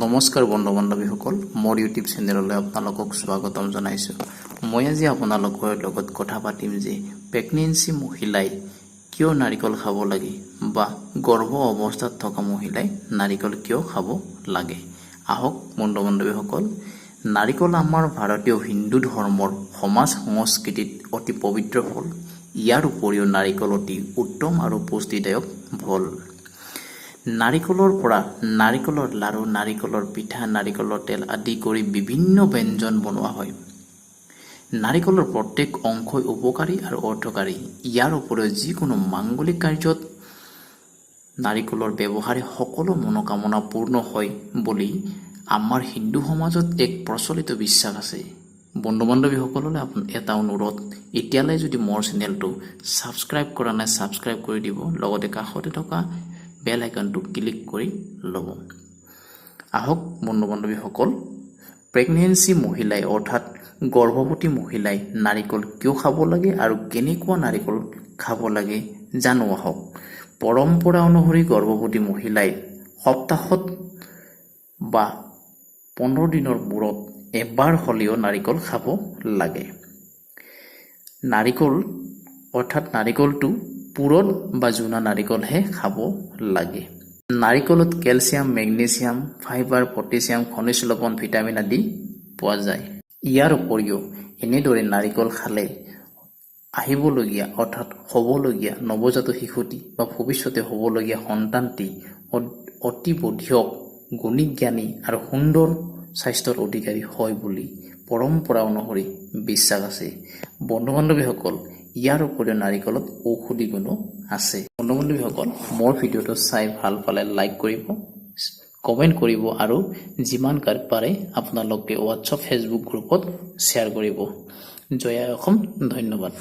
নমস্কাৰ বন্ধু বান্ধৱীসকল মোৰ ইউটিউব চেনেললৈ আপোনালোকক স্বাগতম জনাইছো। মই আজি আপোনালোকৰ লগত কথা পাতিম যে প্ৰেগনেন্সি মহিলাই কিয় নাৰিকল খাব লাগে বা গৰ্ভ অৱস্থাত থকা মহিলাই নাৰিকল কিয় খাব লাগে। আহক বন্ধু বান্ধৱীসকল, নাৰিকল আমাৰ ভাৰতীয় হিন্দু ধৰ্মৰ সমাজ সংস্কৃতিত অতি পবিত্ৰ ফল। ইয়াৰ উপৰিও নাৰিকল অতি উত্তম আৰু পুষ্টিদায়ক ফল। নাৰিকলৰ পৰা নাৰিকলৰ লাৰু, নাৰিকলৰ পিঠা, নাৰিকলৰ তেল আদি কৰি বিভিন্ন ব্যঞ্জন বনোৱা হয়। নাৰিকলৰ প্ৰত্যেক অংশই উপকাৰী আৰু অৰ্থকাৰী। ইয়াৰ উপৰিও যিকোনো মাংগলিক কাৰ্যত নাৰিকলৰ ব্যৱহাৰে সকলো মনোকামনা পূৰ্ণ হয় বুলি আমাৰ হিন্দু সমাজত এক প্ৰচলিত বিশ্বাস আছে। বন্ধু বান্ধৱীসকললৈ এটা অনুৰোধ, এতিয়ালৈ যদি মোৰ চেনেলটো ছাবস্ক্ৰাইব কৰা নাই ছাবস্ক্ৰাইব কৰি দিব, লগতে কাষতে থকা বেল আইকনটো ক্লিক কৰি ল'ব। আহক বন্ধু বান্ধৱীসকল, প্ৰেগনেন্সি মহিলাই অৰ্থাৎ গৰ্ভৱতী মহিলাই নাৰিকল কিয় খাব লাগে আৰু কেনেকুৱা নাৰিকল খাব লাগে জানো আহক। পৰম্পৰা অনুসৰি গৰ্ভৱতী মহিলাই সপ্তাহত বা 15 দিনৰ মূৰত এবাৰ হ'লেও নাৰিকল খাব লাগে। নাৰিকল অৰ্থাৎ নাৰিকলটো পুৰঠ বা জোনা নাৰিকলহে খাব লাগে। নাৰিকলত কেলছিয়াম, মেগনেছিয়াম, ফাইবাৰ, পটেছিয়াম, খনিজ লৱণ, ভিটামিন আদি পোৱা যায়। ইয়াৰ উপৰিও এনেদৰে নাৰিকল খালে আহিবলগীয়া অৰ্থাৎ হ'বলগীয়া নৱজাত শিশুটি বা ভৱিষ্যতে হ'বলগীয়া সন্তানটি অতি বুদ্ধিয়ক, গুণী, জ্ঞানী আৰু সুন্দৰ স্বাস্থ্যৰ অধিকাৰী হয় বুলি পৰম্পৰা অনুসৰি বিশ্বাস আছে। বন্ধু বান্ধৱীসকল, ইয়াৰ উপৰিও নাৰিকলত ঔষধি গুণো আছে। বন্ধু বান্ধৱীসকল, মোৰ ভিডিঅ'টো চাই ভাল পালে লাইক কৰিব, কমেণ্ট কৰিব আৰু যিমান পাৰে আপোনালোকে হোৱাটছআপ, ফেচবুক গ্ৰুপত শ্বেয়াৰ কৰিব। জয় আই অসম, ধন্যবাদ।